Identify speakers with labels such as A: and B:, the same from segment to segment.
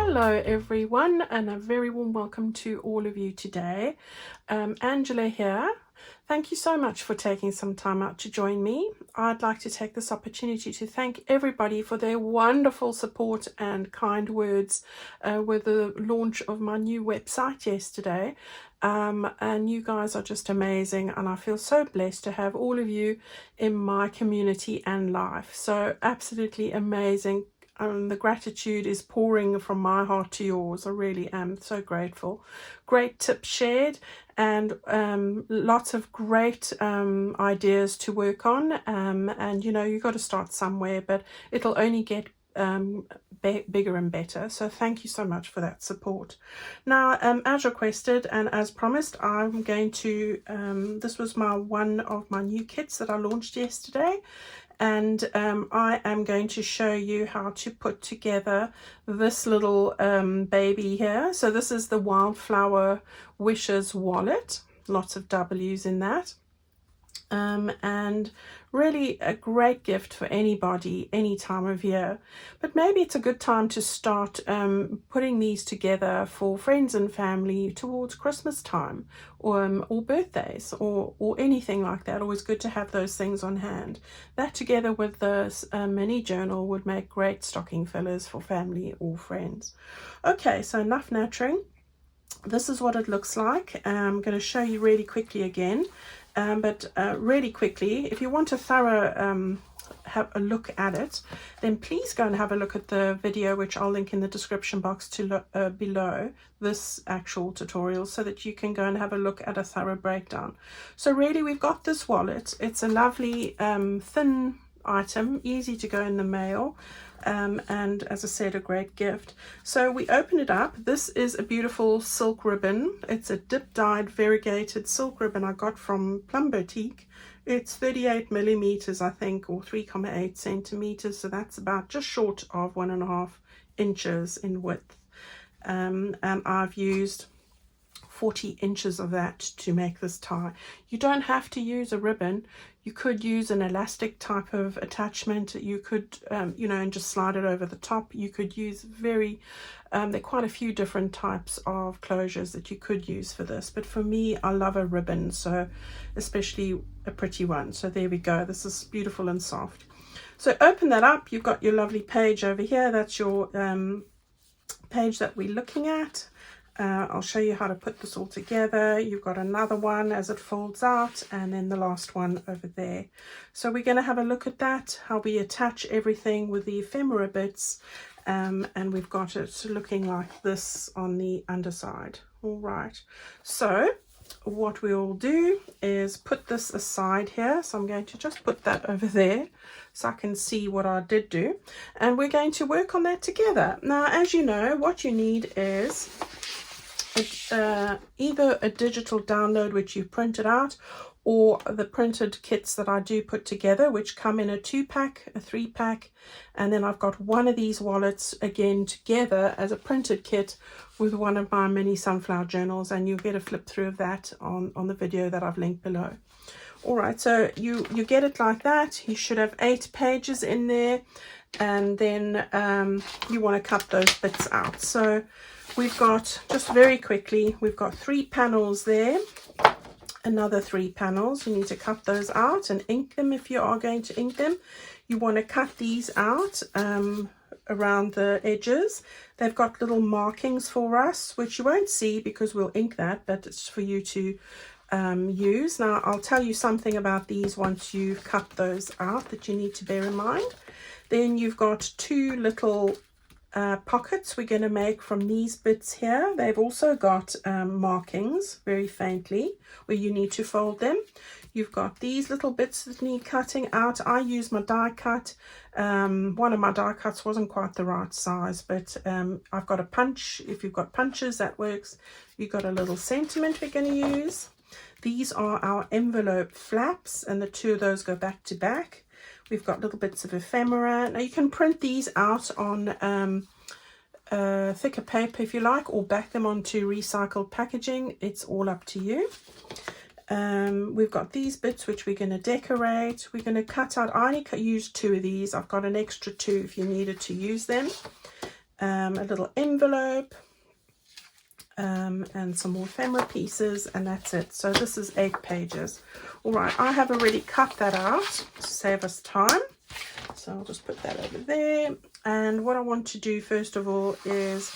A: Hello everyone, and a very warm welcome to all of you today. Angela here. Thank you so much for taking some time out to join me. I'd like to take this opportunity to thank everybody for their wonderful support and kind words with the launch of my new website yesterday. And you guys are just amazing, and I feel so blessed to have all of you in my community and life. So absolutely amazing. The gratitude is pouring from my heart to yours. I really am so grateful. Great tips shared, and lots of great ideas to work on. And you know, you got to start somewhere, but it'll only get bigger and better. So thank you so much for that support. Now, as requested and as promised, I'm going to this was one of my new kits that I launched yesterday. And I am going to show you how to put together this little baby here. So this is the Wildflower Wallet, lots of W's in that. And really a great gift for anybody, any time of year. But maybe it's a good time to start putting these together for friends and family towards Christmas time, or birthdays, or anything like that. Always good to have those things on hand. That together with the mini journal would make great stocking fillers for family or friends. Okay, so enough nattering. This is what it looks like. I'm going to show you really quickly again. But really quickly, if you want a thorough have a look at it, then please go and have a look at the video, which I'll link in the description box to below this actual tutorial, so that you can go and have a look at a thorough breakdown. So really, we've got this wallet. It's a lovely thin item, easy to go in the mail. And as I said, a great gift. So we open it up. This is a beautiful silk ribbon. It's a dip dyed variegated silk ribbon I got from Plum Boutique. It's 38 millimeters, I think, or 3.8 centimeters. So that's about just short of 1.5 inches in width. And I've used 40 inches of that to make this tie. You don't have to use a ribbon. You could use an elastic type of attachment. You could, you know, and just slide it over the top. You could use there are quite a few different types of closures that you could use for this. But for me, I love a ribbon, so especially a pretty one. So there we go. This is beautiful and soft. So open that up. You've got your lovely page over here. That's your page that we're looking at. I'll show you how to put this all together. You've got another one as it folds out, and then the last one over there. So we're going to have a look at that, how we attach everything with the ephemera bits, and we've got it looking like this on the underside. All right, so what we'll do is put this aside here. So I'm going to just put that over there so I can see what I did do, and we're going to work on that together. Now, as you know, what you need is either a digital download which you printed out, or the printed kits that I do put together, which come in a 2-pack, a 3-pack, and then I've got one of these wallets again together as a printed kit with one of my mini sunflower journals, and you'll get a flip through of that on the video that I've linked below. All right, so you get it like that. You should have 8 pages in there, and then you want to cut those bits out. So we've got, just very quickly, we've got 3 panels there, another 3 panels. You need to cut those out and ink them if you are going to ink them. You want to cut these out around the edges. They've got little markings for us, which you won't see because we'll ink that, but it's for you to use. Now, I'll tell you something about these once you've cut those out that you need to bear in mind. Then you've got 2 little pockets we're going to make from these bits here. They've also got markings very faintly where you need to fold them. You've got these little bits that need cutting out. I use my die cut. One of my die cuts wasn't quite the right size, but I've got a punch. If you've got punches, that works. You've got a little sentiment we're going to use. These are our envelope flaps, and the 2 of those go back to back. We've got little bits of ephemera. Now you can print these out on thicker paper if you like, or back them onto recycled packaging. It's all up to you. We've got these bits which we're going to decorate. We're going to cut out, I only use 2 of these. I've got an extra 2 if you needed to use them. a little envelope, and some more ephemera pieces, and that's it. So this is 8 pages. All right, I have already cut that out to save us time. So I'll just put that over there. And what I want to do first of all is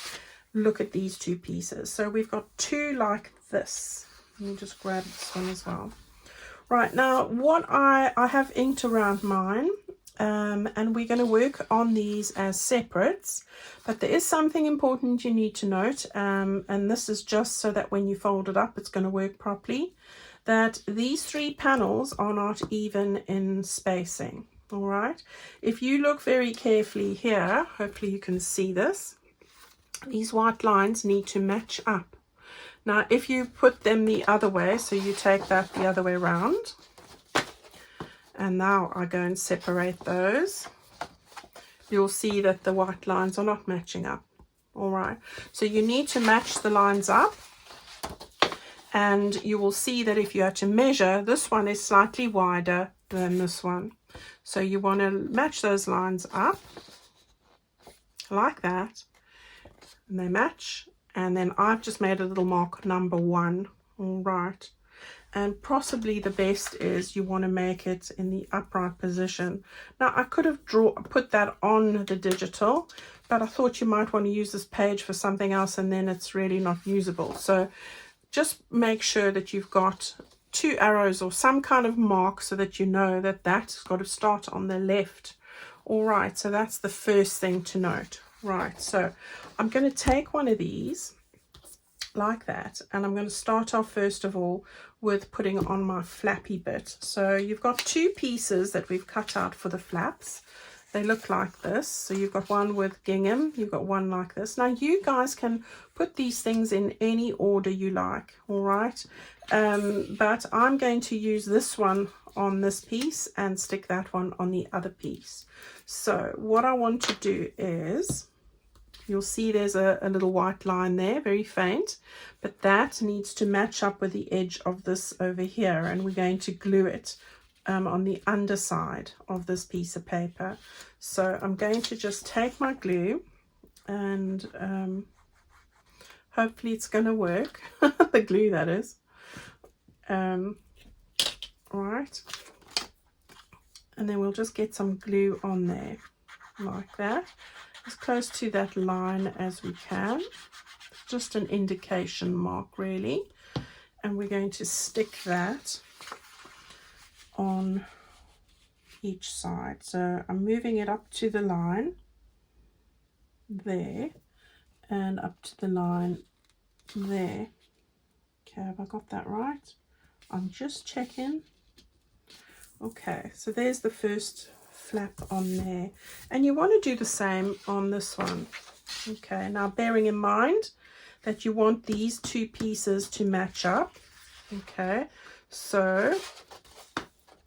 A: look at these 2 pieces. So we've got 2 like this. Let me just grab this one as well. Right, now what I have inked around mine, and we're going to work on these as separates, but there is something important you need to note, and this is just so that when you fold it up it's going to work properly, that these 3 panels are not even in spacing. All right, if you look very carefully here, hopefully you can see this, these white lines need to match up. Now if you put them the other way, so you take that the other way around, and now I go and separate those, you'll see that the white lines are not matching up. All right, so you need to match the lines up, and you will see that if you had to measure, this one is slightly wider than this one. So you want to match those lines up like that, and they match. And then I've just made a little mark number 1. All right, and possibly the best is you want to make it in the upright position. Now I could have put that on the digital, but I thought you might want to use this page for something else, and then it's really not usable. So just make sure that you've got 2 arrows or some kind of mark so that you know that that's got to start on the left. All right, so that's the first thing to note. Right, so I'm going to take one of these like that, and I'm going to start off first of all with putting on my flappy bit. So you've got 2 pieces that we've cut out for the flaps. They look like this. So you've got one with gingham, you've got one like this. Now you guys can put these things in any order you like, all right, but I'm going to use this one on this piece and stick that one on the other piece. So what I want to do is, you'll see there's a little white line there, very faint, but that needs to match up with the edge of this over here, and we're going to glue it on the underside of this piece of paper. So I'm going to just take my glue, and hopefully it's going to work, the glue that is. Right, and then we'll just get some glue on there like that, as close to that line as we can, just an indication mark really, and we're going to stick that on each side. So I'm moving it up to the line there and up to the line there. Okay, have I got that right? I'm just checking. Okay, so there's the first flap on there, and you want to do the same on this one. Okay, now bearing in mind that you want these 2 pieces to match up. Okay, so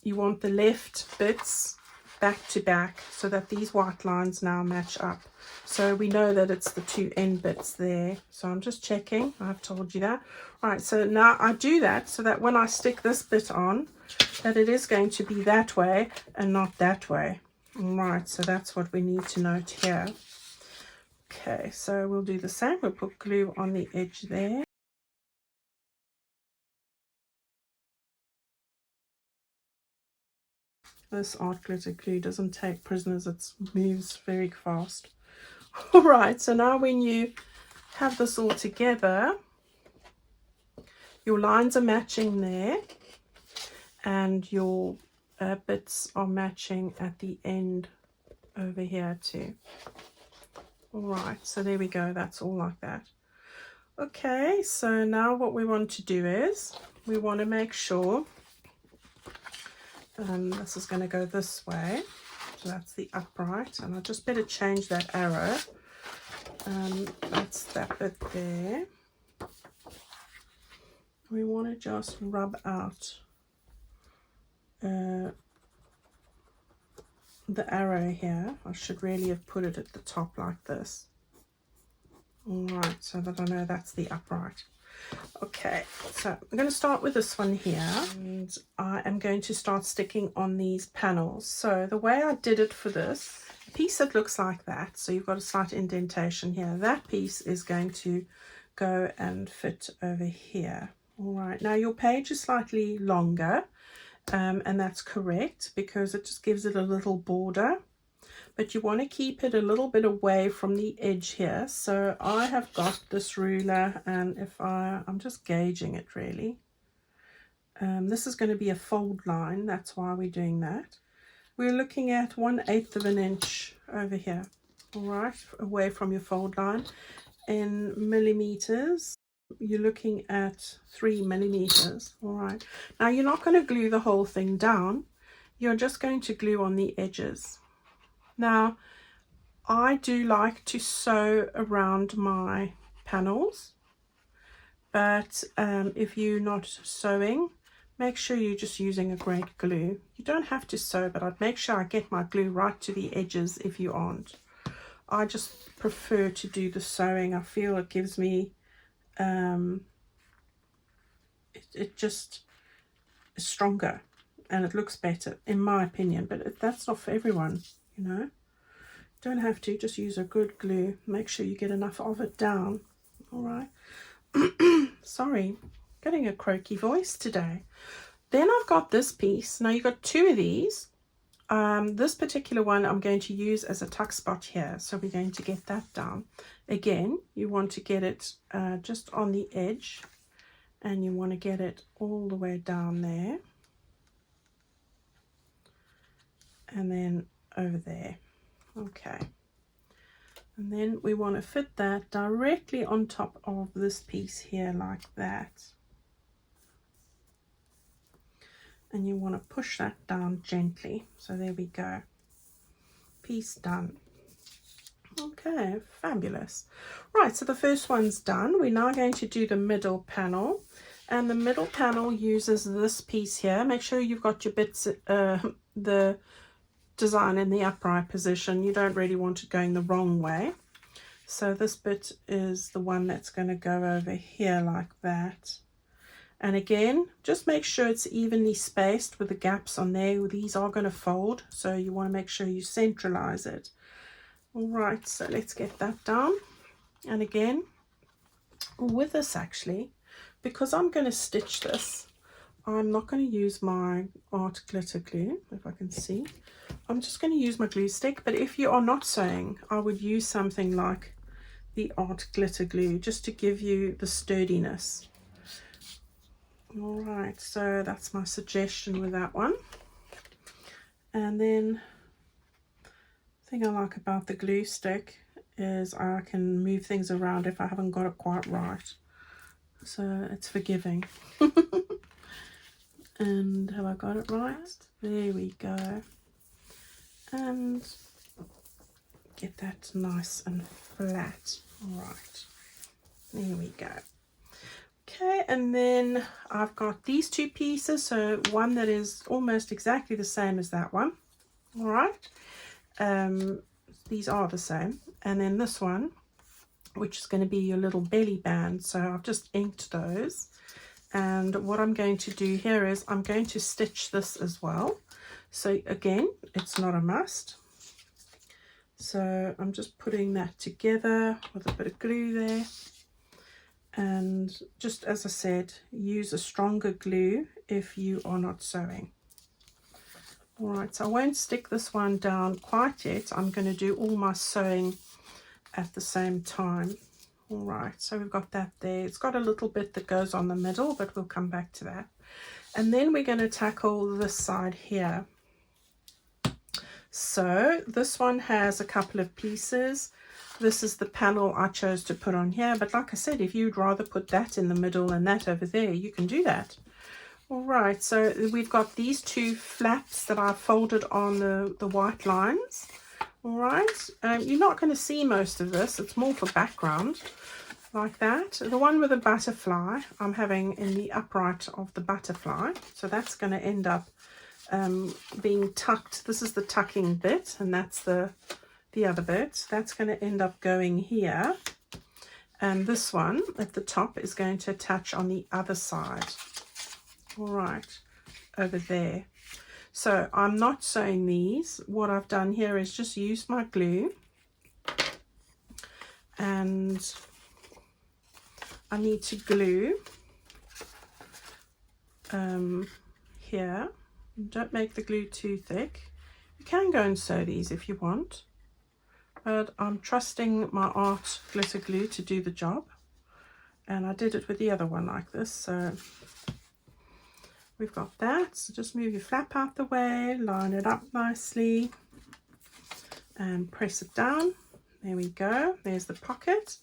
A: you want the left bits back to back so that these white lines now match up. So we know that it's the 2 end bits there. So I'm just checking, I've told you that. Right, so now I do that so that when I stick this bit on, that it is going to be that way and not that way. All right, so that's what we need to note here. Okay, so we'll do the same. We'll put glue on the edge there. This art glitter glue doesn't take prisoners, it moves very fast. All right, so now when you have this all together, your lines are matching there, and your bits are matching at the end over here too. All right, so there we go, that's all like that. Okay, so now what we want to do is we want to make sure this is going to go this way, so that's the upright, and I just better change that arrow. That's that bit there. We want to just rub out the arrow here. I should really have put it at the top like this. All right, so that I know that's the upright. Okay, so I'm going to start with this one here, and I am going to start sticking on these panels. So the way I did it for this piece that looks like that, so you've got a slight indentation here, that piece is going to go and fit over here. All right, now your page is slightly longer, and that's correct because it just gives it a little border, but you want to keep it a little bit away from the edge here. So I have got this ruler, and if I'm just gauging it really. This is going to be a fold line, that's why we're doing that. We're looking at 1/8 of an inch over here, all right, away from your fold line. In millimeters, you're looking at 3 millimeters, all right. Now you're not going to glue the whole thing down, you're just going to glue on the edges. Now I do like to sew around my panels, but if you're not sewing, make sure you're just using a great glue. You don't have to sew, but I'd make sure I get my glue right to the edges if you aren't. I just prefer to do the sewing. I feel it gives me, it just is stronger and it looks better, in my opinion, but that's not for everyone, you know. Don't have to, just use a good glue. Make sure you get enough of it down, all right. Sorry, getting a croaky voice today. Then I've got this piece. Now you've got 2 of these. This particular one I'm going to use as a tuck spot here, so we're going to get that down. Again, you want to get it just on the edge, and you want to get it all the way down there, and then over there. Okay, and then we want to fit that directly on top of this piece here like that, and you want to push that down gently. So there we go, piece done. Okay, fabulous. Right, so the first one's done. We're now going to do the middle panel, and the middle panel uses this piece here. Make sure you've got your bits, the design in the upright position. You don't really want it going the wrong way. So this bit is the one that's going to go over here like that. And again, just make sure it's evenly spaced with the gaps on there. These are going to fold, so you want to make sure you centralize it. All right, so let's get that down. And again, with this actually, because I'm going to stitch this, I'm not going to use my art glitter glue, if I can see. I'm just going to use my glue stick, but if you are not sewing, I would use something like the art glitter glue just to give you the sturdiness. All right, so that's my suggestion with that one. And then the thing I like about the glue stick is I can move things around if I haven't got it quite right. So it's forgiving. And have I got it right? There we go. And get that nice and flat. All right, there we go. Okay, and then I've got these 2 pieces, so one that is almost exactly the same as that one. All right, these are the same. And then this one, which is going to be your little belly band, so I've just inked those. And what I'm going to do here is I'm going to stitch this as well. So again, it's not a must. So I'm just putting that together with a bit of glue there. And just as I said, use a stronger glue if you are not sewing. All right, so I won't stick this one down quite yet. I'm going to do all my sewing at the same time. All right, so we've got that there. It's got a little bit that goes on the middle, but we'll come back to that. And then we're going to tackle this side here. So this one has a couple of pieces. This is the panel I chose to put on here, but like I said, if you'd rather put that in the middle and that over there, you can do that. All right, so we've got these 2 flaps that I've folded on the white lines. All right, you're not going to see most of this. It's more for background, like that. The one with the butterfly, I'm having in the upright of the butterfly. So that's going to end up being tucked. This is the tucking bit, and that's the other bit. That's going to end up going here. And this one at the top is going to attach on the other side. All right, over there. So I'm not sewing these. What I've done here is just use my glue, and I need to glue here. Don't make the glue too thick. You can go and sew these if you want, but I'm trusting my art glitter glue to do the job, and I did it with the other one like this. So we've got that. So just move your flap out the way, line it up nicely, and press it down. There we go. There's the pocket.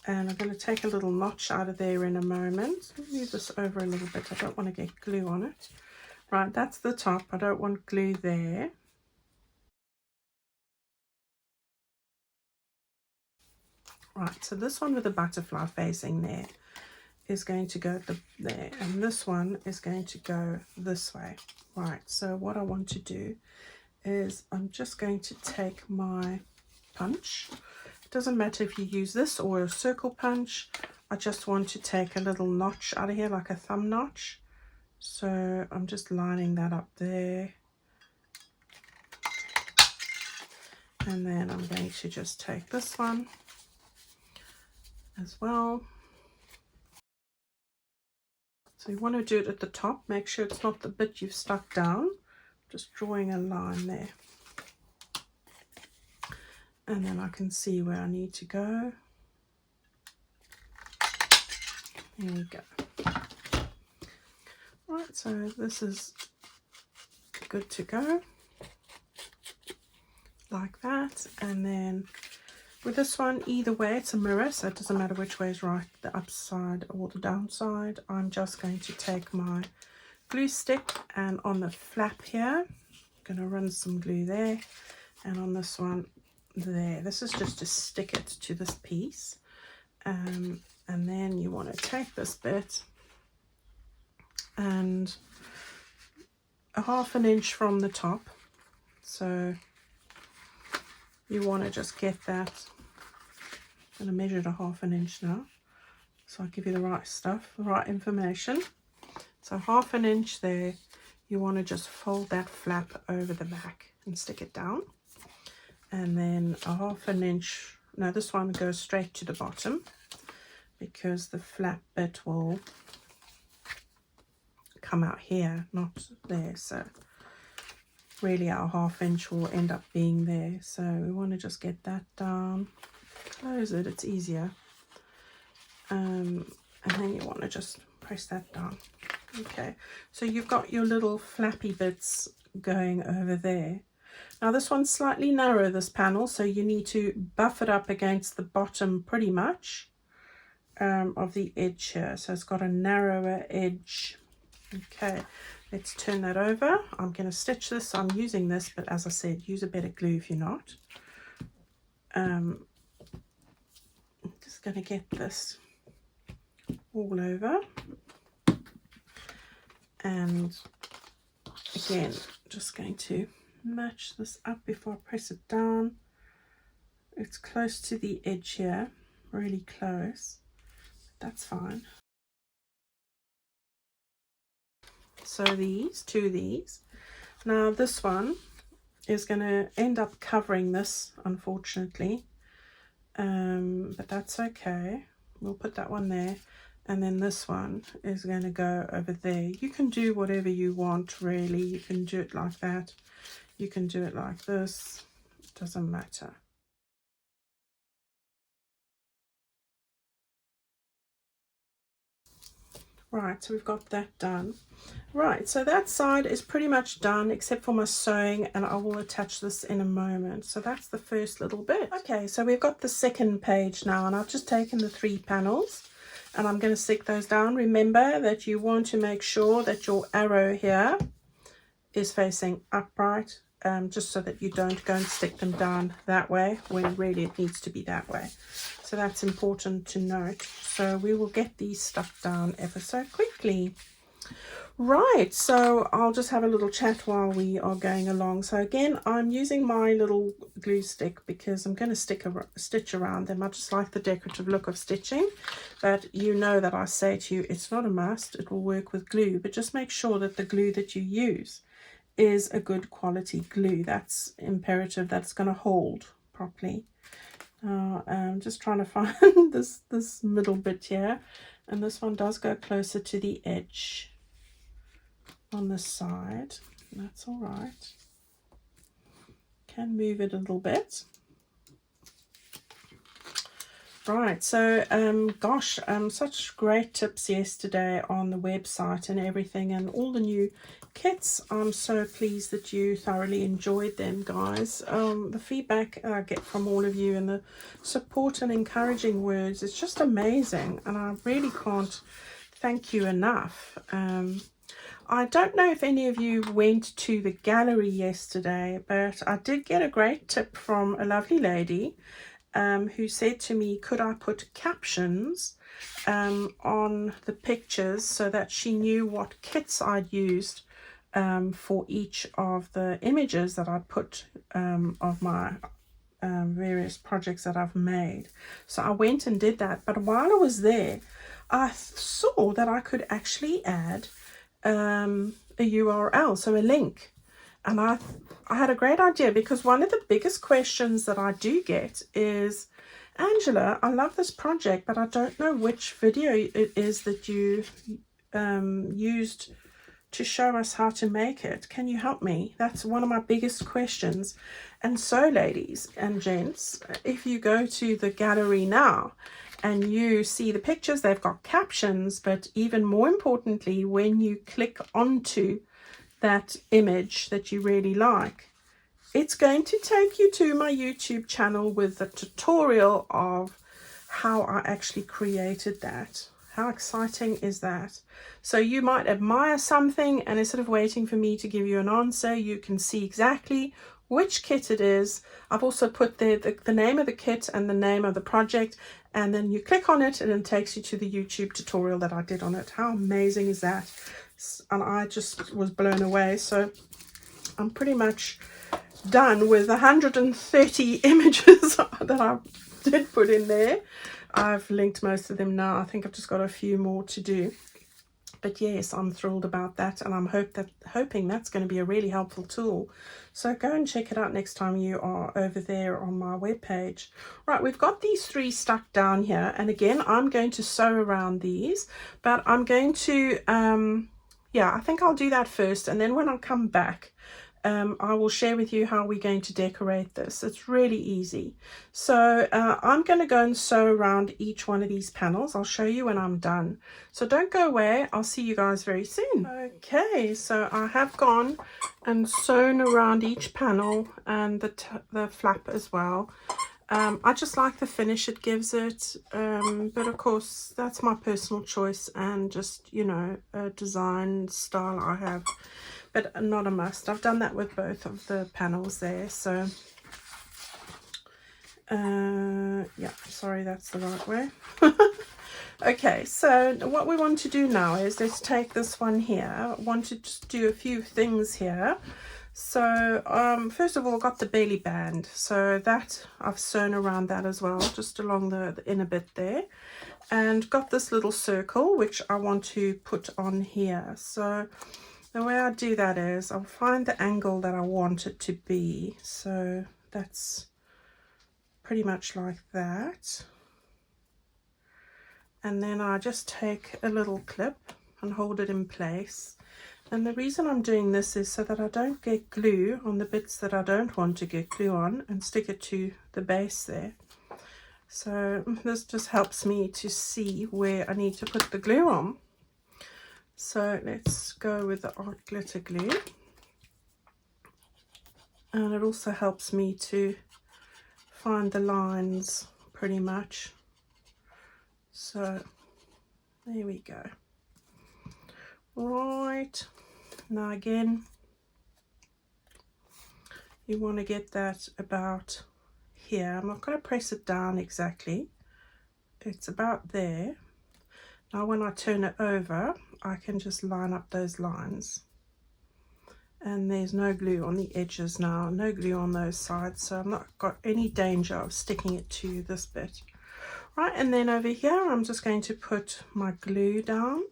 A: And I'm going to take a little notch out of there in a moment. Move this over a little bit. I don't want to get glue on it. Right, that's the top. I don't want glue there. Right, so this one with the butterfly facing there is going to go there, and this one is going to go this way. Right, so what I want to do is I'm just going to take my punch. It doesn't matter if you use this or a circle punch. I just want to take a little notch out of here, like a thumb notch. So I'm just lining that up there, and then I'm going to just take this one as well. So you want to do it at the top. Make sure it's not the bit you've stuck down. Just drawing a line there, and then I can see where I need to go. There we go. Right, so this is good to go, like that. And then with this one, either way, it's a mirror, so it doesn't matter which way is right, the upside or the downside. I'm just going to take my glue stick, and on the flap here, I'm going to run some glue there, and on this one there. This is just to stick it to this piece. And then you want to take this bit and a 1/2 inch from the top. So you want to just get that. I'm going to measure it a 1/2 inch now, so I'll give you the right stuff, the right information. So 1/2 inch there. You want to just fold that flap over the back and stick it down, and then a 1/2 inch. No, this one goes straight to the bottom because the flap bit will come out here, not there. So really our 1/2 inch will end up being there. So we want to just get that down, close it, it's easier, and then you want to just press that down. Okay, so you've got your little flappy bits going over there. Now this one's slightly narrow, this panel, so you need to buff it up against the bottom pretty much of the edge here. So it's got a narrower edge. Okay, let's turn that over. I'm going to stitch this. I'm using this, but as I said, use a better glue if you're not. I'm just going to get this all over, and again just going to match this up before I press it down. It's close to the edge here, really close. That's fine. So these, two of these. Now this one is going to end up covering this, unfortunately, but that's okay. We'll put that one there, and then this one is going to go over there. You can do whatever you want, really. You can do it like that, you can do it like this, it doesn't matter. Right, so we've got that done. Right, so that side is pretty much done except for my sewing, and I will attach this in a moment. So that's the first little bit. Okay, so we've got the second page now, and I've just taken the 3 panels and I'm going to stick those down. Remember that you want to make sure that your arrow here is facing upright, just so that you don't go and stick them down that way when really it needs to be that way. So that's important to note. So we will get these stuck down ever so quickly. Right, so I'll just have a little chat while we are going along. So again, I'm using my little glue stick because I'm going to stitch around them. I just like the decorative look of stitching, but you know that I say to you, it's not a must. It will work with glue, but just make sure that the glue that you use is a good quality glue. That's imperative. That's going to hold properly. I'm just trying to find this middle bit here, and this one does go closer to the edge on the side. That's all right. Can move it a little bit. Right, so gosh, such great tips yesterday on the website and everything, and all the new kits. I'm so pleased that you thoroughly enjoyed them, guys. The feedback I get from all of you and the support and encouraging words is just amazing, and I really can't thank you enough. I don't know if any of you went to the gallery yesterday, but I did get a great tip from a lovely lady who said to me, could I put captions on the pictures so that she knew what kits I'd used for each of the images that I'd put of my various projects that I've made. So I went and did that, but while I was there, I saw that I could actually add a URL, so a link. And I had a great idea, because one of the biggest questions that I do get is, Angela, I love this project, but I don't know which video it is that you used to show us how to make it. Can you help me? That's one of my biggest questions. And so, ladies and gents, if you go to the gallery now and you see the pictures, they've got captions, but even more importantly, when you click onto that image that you really like, it's going to take you to my YouTube channel with a tutorial of how I actually created that. How exciting is that? So you might admire something, and instead of waiting for me to give you an answer, you can see exactly which kit it is. I've also put the name of the kit and the name of the project, and then you click on it and it takes you to the YouTube tutorial that I did on it. How amazing is that? And I just was blown away. So I'm pretty much done with 130 images that I did put in there. I've linked most of them now. I think I've just got a few more to do. But yes, I'm thrilled about that, and I'm hoping that's going to be a really helpful tool. So go and check it out next time you are over there on my webpage. Right, we've got these three stuck down here, and again, I'm going to sew around these, but I'm going to, yeah, I think I'll do that first, and then when I come back, I will share with you how we're going to decorate this. It's really easy. So I'm going to go and sew around each one of these panels. I'll show you when I'm done. So don't go away. I'll see you guys very soon. Okay, so I have gone and sewn around each panel and the flap as well. I just like the finish it gives it, but of course that's my personal choice and just, you know, a design style I have. But not a must. I've done that with both of the panels there. So, yeah, sorry, that's the right way. Okay, so what we want to do now is let's take this one here. I want to just do a few things here. So, first of all, got the belly band. So that I've sewn around that as well, just along the inner bit there. And got this little circle, which I want to put on here. So the way I do that is I'll find the angle that I want it to be. So that's pretty much like that. And then I just take a little clip and hold it in place. And the reason I'm doing this is so that I don't get glue on the bits that I don't want to get glue on and stick it to the base there. So this just helps me to see where I need to put the glue on. So let's go with the art glitter glue, and it also helps me to find the lines pretty much. So there we go. Right, now again, you want to get that about here. I'm not going to press it down exactly, it's about there. Now when I turn it over, I can just line up those lines, and there's no glue on the edges now, no glue on those sides, so I've not got any danger of sticking it to this bit. Right, and then over here I'm just going to put my glue down,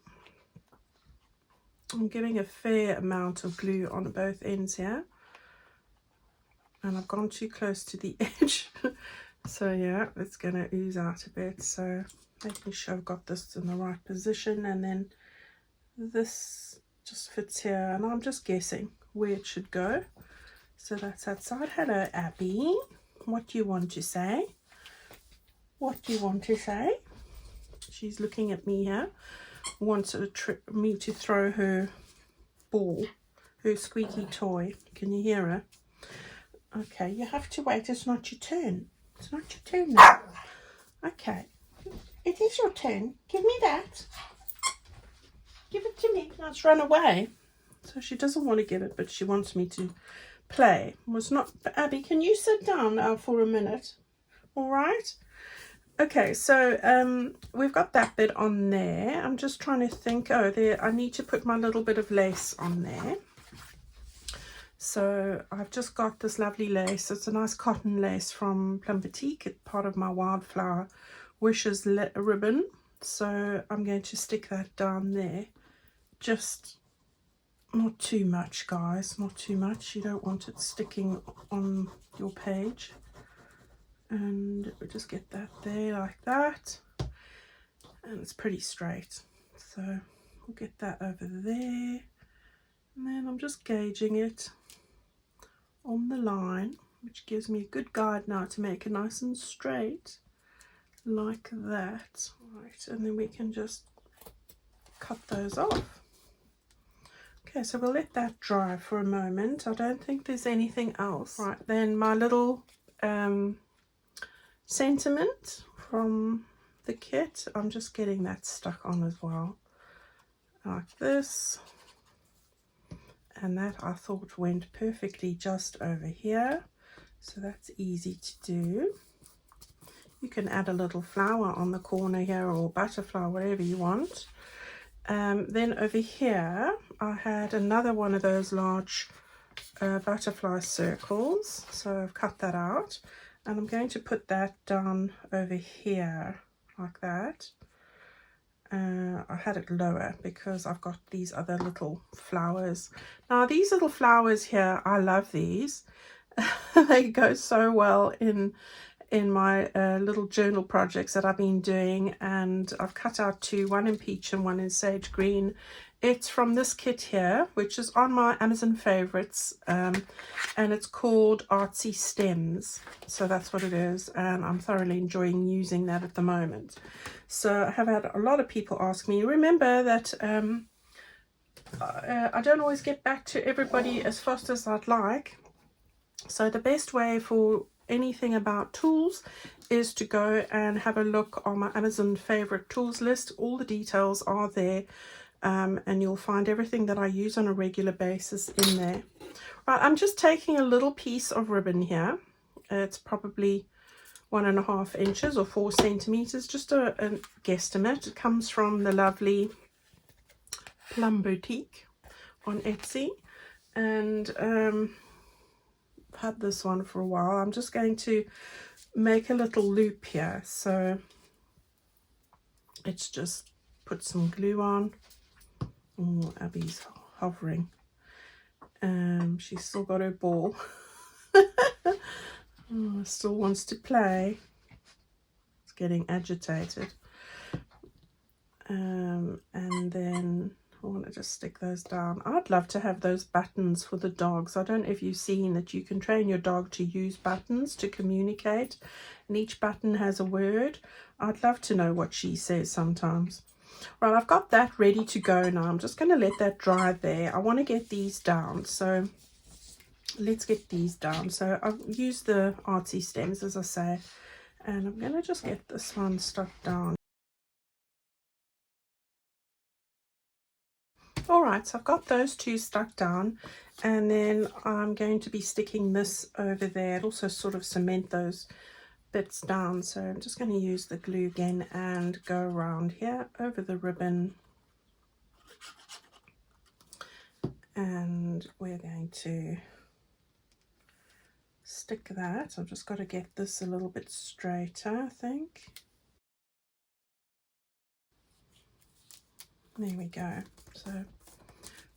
A: I'm giving a fair amount of glue on both ends here, and I've gone too close to the edge. So yeah, it's going to ooze out a bit, so making sure I've got this in the right position, and then this just fits here, and I'm just guessing where it should go. So that's that side. Hello Abby, what do you want to say? What do you want to say? She's looking at me here, wants me to throw her ball, her squeaky toy. Can you hear her? Okay, you have to wait, it's not your turn. It's not your turn now. Okay, it is your turn. Give me that. Give it to me. Now it's run away. So she doesn't want to give it, but she wants me to play. Was not. Abby, can you sit down for a minute? All right. Okay, so we've got that bit on there. I'm just trying to think. Oh, there. I need to put my little bit of lace on there. So I've just got this lovely lace. It's a nice cotton lace from Plum Boutique. It's part of my Wildflower Wishes ribbon. So I'm going to stick that down there. Just not too much, guys. Not too much. You don't want it sticking on your page. And we just get that there like that. And it's pretty straight. So we'll get that over there. And then I'm just gauging it on the line, which gives me a good guide now to make it nice and straight like that. Right, and then we can just cut those off. Okay, so we'll let that dry for a moment. I don't think there's anything else. Right, then my little sentiment from the kit, I'm just getting that stuck on as well, like this. And that I thought went perfectly just over here, so that's easy to do. You can add a little flower on the corner here, or butterfly, whatever you want. Then over here I had another one of those large butterfly circles, so I've cut that out, and I'm going to put that down over here like that. I had it lower because I've got these other little flowers. Now these little flowers here, I love these. They go so well in my little journal projects that I've been doing, and I've cut out two, one in peach and one in sage green. It's from this kit here, which is on my Amazon favorites, and it's called Artsy Stems. So that's what it is, and I'm thoroughly enjoying using that at the moment. So I have had a lot of people ask me. Remember that I don't always get back to everybody as fast as I'd like. So the best way for anything about tools is to go and have a look on my Amazon favorite tools list. All the details are there, and you'll find everything that I use on a regular basis in there. Right, I'm just taking a little piece of ribbon here. It's probably 1.5 inches or 4 centimeters, just a guesstimate. It comes from the lovely Plum Boutique on Etsy, and I've had this one for a while. I'm just going to make a little loop here, so it's just put some glue on. Oh, Abby's hovering. She's still got her ball. Oh, still wants to play. It's getting agitated. And then I want to just stick those down. I'd love to have those buttons for the dogs. I don't know if you've seen that you can train your dog to use buttons to communicate, and each button has a word. I'd love to know what she says sometimes. Right, I've got that ready to go now. I'm just going to let that dry there. I want to get these down, so let's get these down. So I've used the Artsy Stems, as I say, and I'm going to just get this one stuck down. Alright, so I've got those two stuck down, and then I'm going to be sticking this over there. It also sort of cement those bits down, so I'm just going to use the glue again and go around here over the ribbon, and we're going to stick that. I've just got to get this a little bit straighter, I think. There we go. So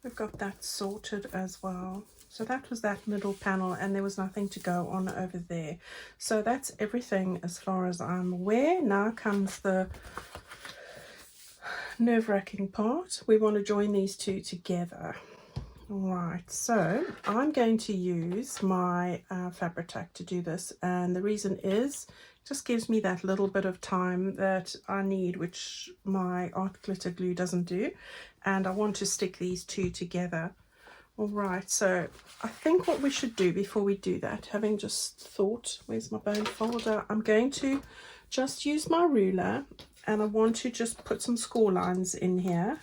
A: we've got that sorted as well. So that was that middle panel, and there was nothing to go on over there. So that's everything as far as I'm aware. Now comes the nerve-wracking part. We want to join these two together. Right, so I'm going to use my Fabri-Tac to do this, and the reason is it just gives me that little bit of time that I need, which my art glitter glue doesn't do, and I want to stick these two together. All right, so I think what we should do before we do that, having just thought, where's my bone folder, I'm going to just use my ruler, and I want to just put some score lines in here.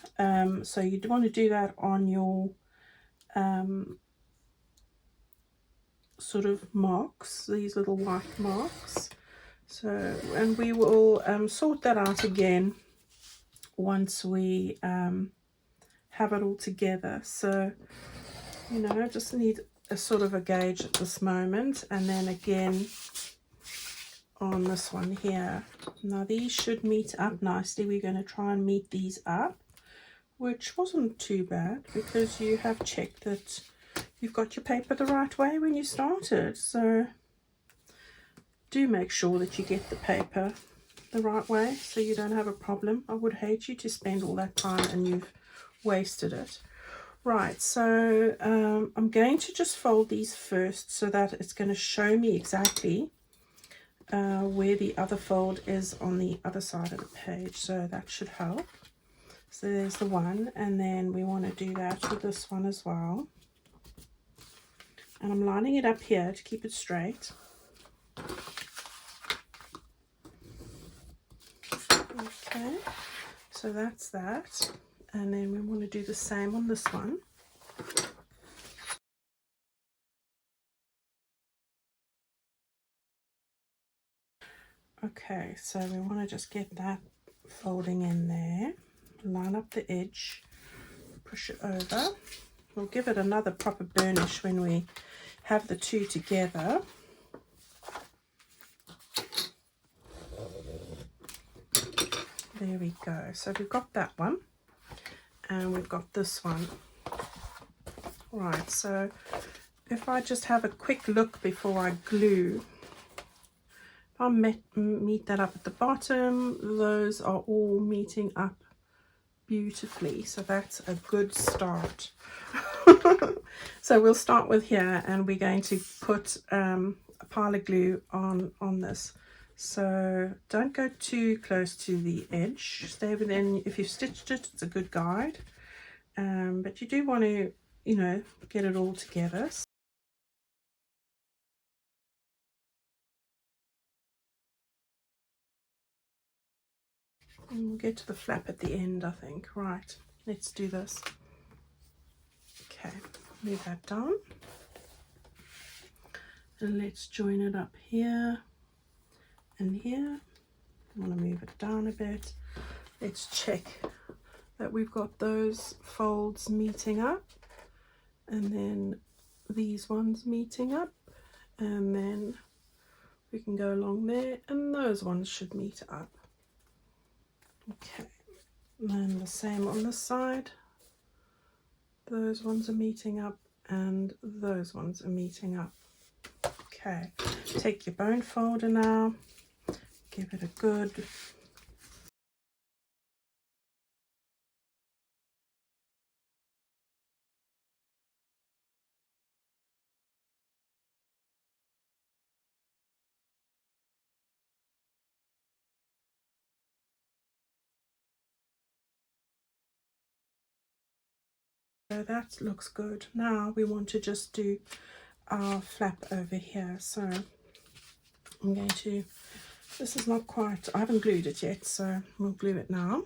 A: So you want to do that on your sort of marks, these little white marks. So, and we will sort that out again once we have it all together. So, you know, I just need a sort of a gauge at this moment, and then again on this one here. Now these should meet up nicely. We're going to try and meet these up, which wasn't too bad because you have checked that you've got your paper the right way when you started. So do make sure that you get the paper the right way so you don't have a problem. I would hate you to spend all that time and you've wasted it. Right, so I'm going to just fold these first so that it's going to show me exactly where the other fold is on the other side of the page. So that should help. So there's the one, and then we want to do that with this one as well. And I'm lining it up here to keep it straight. Okay, so that's that. And then we want to do the same on this one. Okay, so we want to just get that folding in there. Line up the edge, push it over. We'll give it another proper burnish when we have the two together. There we go. So we've got that one, and we've got this one. Right, so if I just have a quick look before I glue, if I meet that up at the bottom, those are all meeting up beautifully, so that's a good start. So we'll start with here, and we're going to put a pile of glue on this. So don't go too close to the edge, stay within. If you've stitched it, it's a good guide, but you do want to, you know, get it all together. And we'll get to the flap at the end, I think. Right, let's do this. Okay, move that down, and let's join it up here and here. I want to move it down a bit. Let's check that we've got those folds meeting up, and then these ones meeting up, and then we can go along there, and those ones should meet up. Okay, and the same on this side. Those ones are meeting up, and those ones are meeting up. Okay, take your bone folder now, give it a good so that looks good. Now we want to just do our flap over here. So I'm going to, this is not quite, I haven't glued it yet, so we'll glue it now,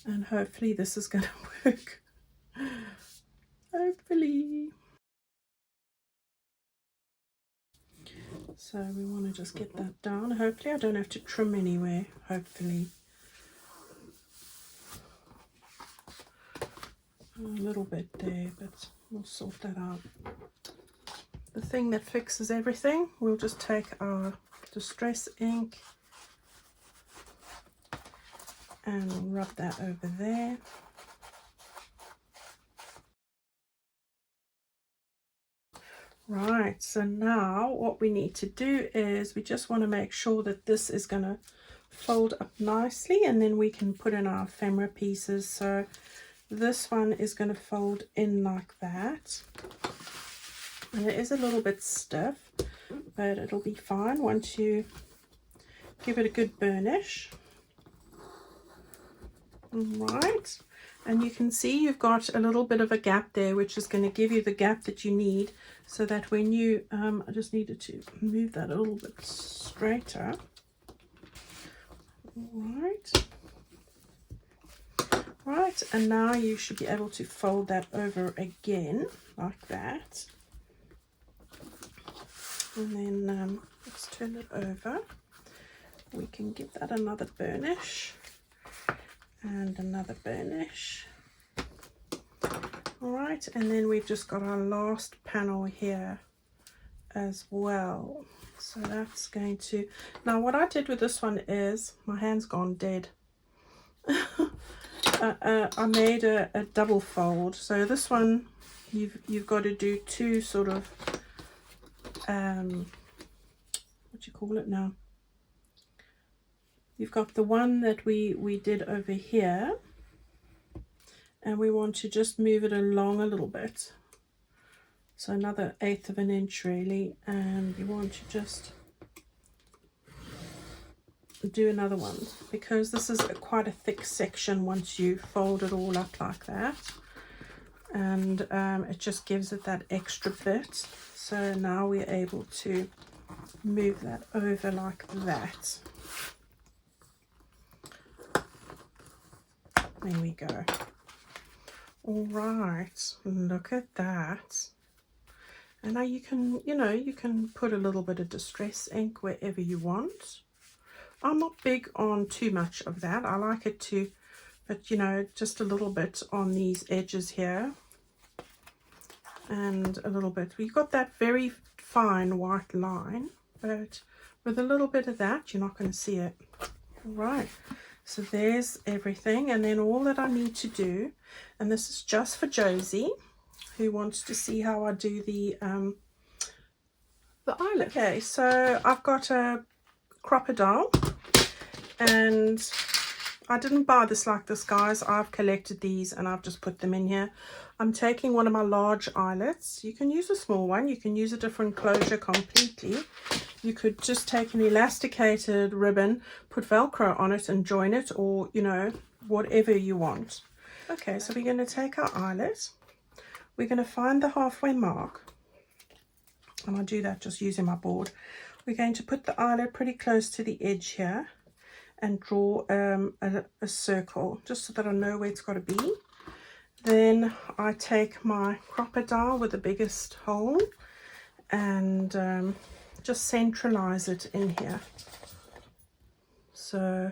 A: and hopefully this is going to work. Hopefully. So we want to just get that down. Hopefully I don't have to trim anywhere, hopefully. A little bit there, but we'll sort that out. The thing that fixes everything, we'll just take our distress ink and rub that over there. Right, so now what we need to do is we just want to make sure that this is going to fold up nicely, and then we can put in our ephemera pieces. So this one is going to fold in like that, and it is a little bit stiff, but it'll be fine once you give it a good burnish. Right, and you can see you've got a little bit of a gap there, which is going to give you the gap that you need, so that when you I just needed to move that a little bit straighter. Right, and now you should be able to fold that over again like that, and then let's turn it over. We can give that another burnish and another burnish. All right, and then we've just got our last panel here as well. So that's going to, now what I did with this one is, my hand's gone dead. I made a double fold. So this one you've got to do two sort of what do you call it now? You've got the one that we did over here, and we want to just move it along a little bit, so another 1/8 of an inch really, and you want to just do another one, because this is quite a thick section once you fold it all up like that, and it just gives it that extra bit. So now we're able to move that over like that. There we go. All right, look at that. And now you can, you can put a little bit of distress ink wherever you want. I'm not big on too much of that. I like it to, but just a little bit on these edges here, and a little bit. We've got that very fine white line, but with a little bit of that, you're not going to see it. All right. So there's everything, and then all that I need to do, and this is just for Josie, who wants to see how I do the eyelet. Okay, so I've got a crocodile, and I didn't buy this like this, guys. I've collected these and I've just put them in here. I'm taking one of my large eyelets. You can use a small one, you can use a different closure completely. You could just take an elasticated ribbon, put Velcro on it and join it, or whatever you want. Okay, so we're going to take our eyelet, we're going to find the halfway mark, and I'll do that just using my board. We're going to put the eyelet pretty close to the edge here and draw a circle, just so that I know where it's got to be. Then I take my crocodile with the biggest hole and just centralize it in here, so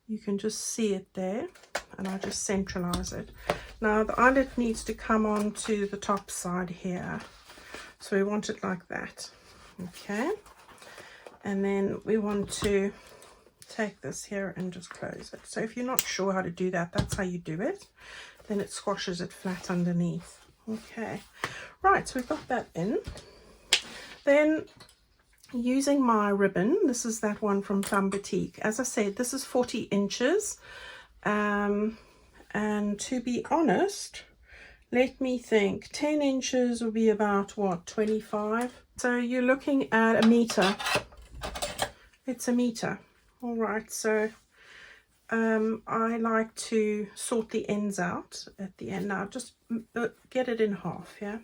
A: you can just see it there, and I just centralize it. Now the eyelet needs to come on to the top side here, so we want it like that. Okay, and then we want to take this here and just close it. So if you're not sure how to do that, that's how you do it. Then it squashes it flat underneath. Okay, right, so we've got that in. Then using my ribbon, this is that one from Plum Boutique. As I said, this is 40 inches. And to be honest, let me think, 10 inches will be about what, 25? So you're looking at 1 meter. It's 1 meter. All right, so I like to sort the ends out at the end. Now just get it in half, yeah,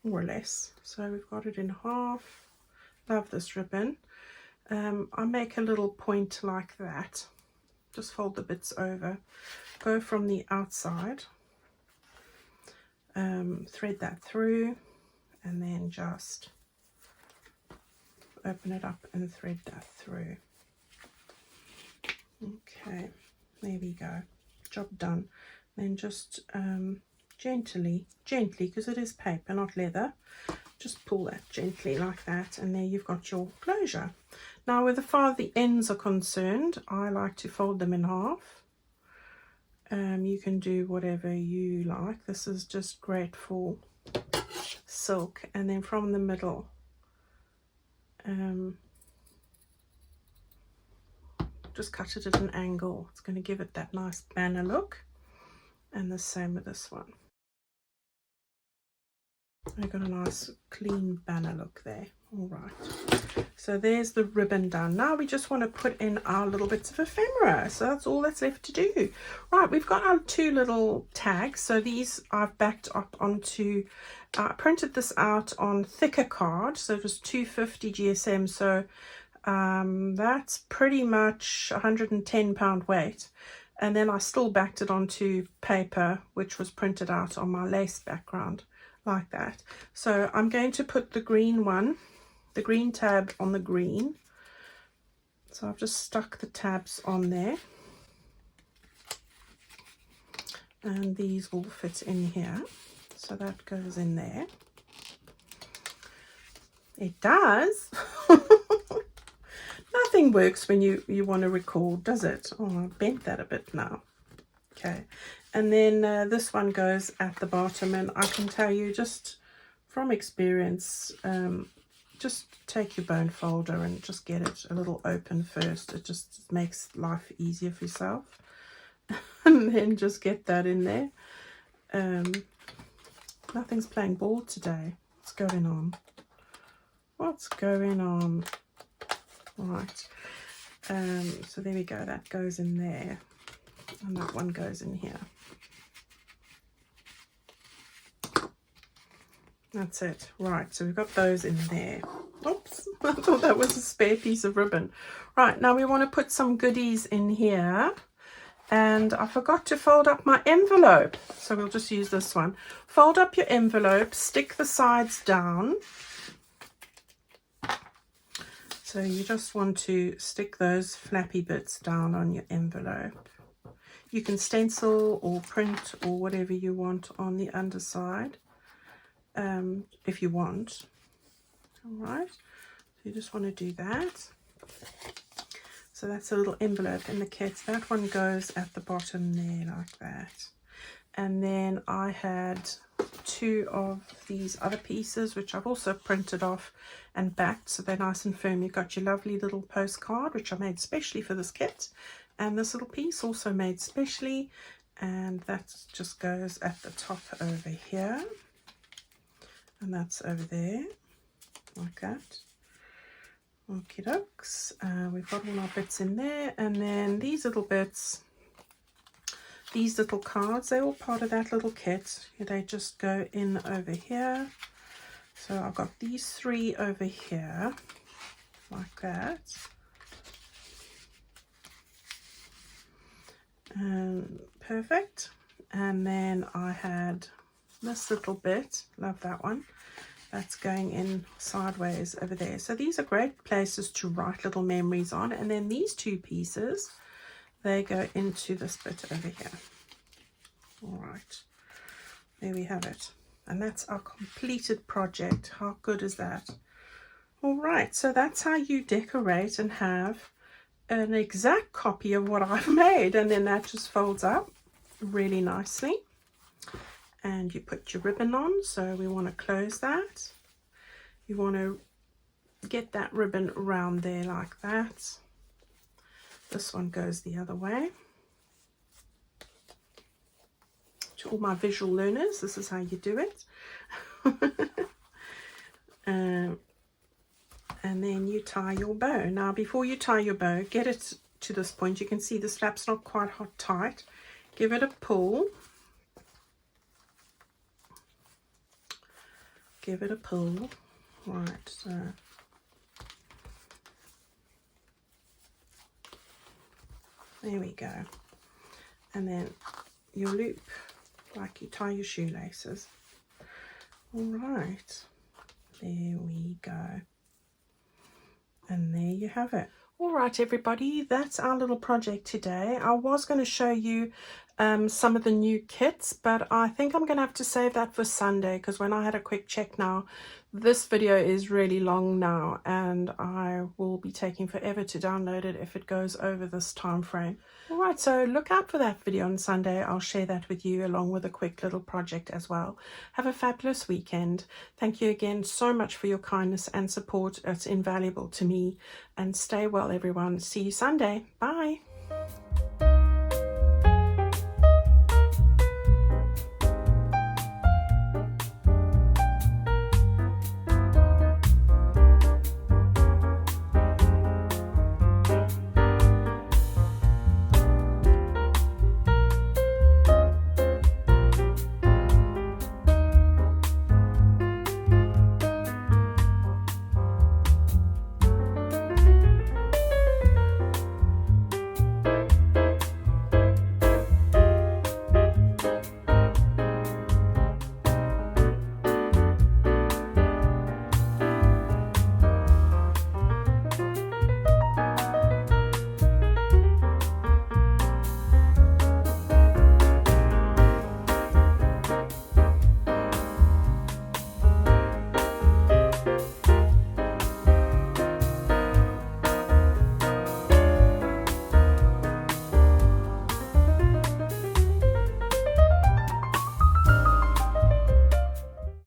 A: more or less. So we've got it in half. Love this ribbon. I make a little point like that. Just fold the bits over, go from the outside, thread that through, and then just open it up and thread that through. Okay, there we go, job done. Then just gently, because it is paper, not leather, just pull that gently like that, and there you've got your closure. Now, with the far the ends are concerned, I like to fold them in half. You can do whatever you like. This is just great for silk, and then from the middle just cut it at an angle. It's going to give it that nice banner look, and the same with this one. I got a nice clean banner look there. All right, so there's the ribbon done. Now we just want to put in our little bits of ephemera, so that's all that's left to do. Right, we've got our 2 little tags. So these I've backed up onto, I printed this out on thicker card, so it was 250 GSM, so that's pretty much 110 pound weight. And then I still backed it onto paper, which was printed out on my lace background like that. So I'm going to put the green one, the green tab on the green. So I've just stuck the tabs on there, and these will fit in here. So that goes in there. It does. Nothing works when you want to record, does it? Oh, I bent that a bit now. Okay, and then this one goes at the bottom, and I can tell you just from experience, just take your bone folder and just get it a little open first. It just makes life easier for yourself. And then just get that in there. Nothing's playing ball today. What's going on? What's going on? Right, so there we go, that goes in there, and that one goes in here. That's it. Right, so we've got those in there. Oops, I thought that was a spare piece of ribbon. Right, now we want to put some goodies in here, and I forgot to fold up my envelope, so we'll just use this one. Fold up your envelope, stick the sides down. So you just want to stick those flappy bits down on your envelope. You can stencil or print or whatever you want on the underside, if you want. All right, so you just want to do that. So that's a little envelope in the kit. That one goes at the bottom there like that. And then I had 2 of these other pieces, which I've also printed off and backed, so they're nice and firm. You've got your lovely little postcard, which I made specially for this kit, and this little piece also made specially, and that just goes at the top over here, and that's over there like that. Okie dokes. We've got all our bits in there, and then these little bits, these little cards, they're all part of that little kit. They just go in over here. So I've got these 3 over here like that. Perfect. And then I had this little bit, love that one, that's going in sideways over there. So these are great places to write little memories on. And then these 2 pieces, they go into this bit over here. All right, there we have it, and that's our completed project. How good is that? All right, so that's how you decorate and have an exact copy of what I've made, and then that just folds up really nicely, and you put your ribbon on. So we want to close that. You want to get that ribbon around there like that. This one goes the other way. To all my visual learners, this is how you do it. And then you tie your bow. Now before you tie your bow, get it to this point. You can see the strap's not quite hot tight. Give it a pull. Give it a pull. Right, so there we go. And then your loop, like you tie your shoelaces. All right, there we go. And there you have it. All right, everybody, that's our little project today. I was going to show you some of the new kits, but I think I'm gonna have to save that for Sunday, because when I had a quick check now, this video is really long now and I will be taking forever to download it if it goes over this time frame. Alright, so look out for that video on Sunday. I'll share that with you along with a quick little project as well. Have a fabulous weekend. Thank you again so much for your kindness and support. It's invaluable to me. And stay well, everyone. See you Sunday. Bye.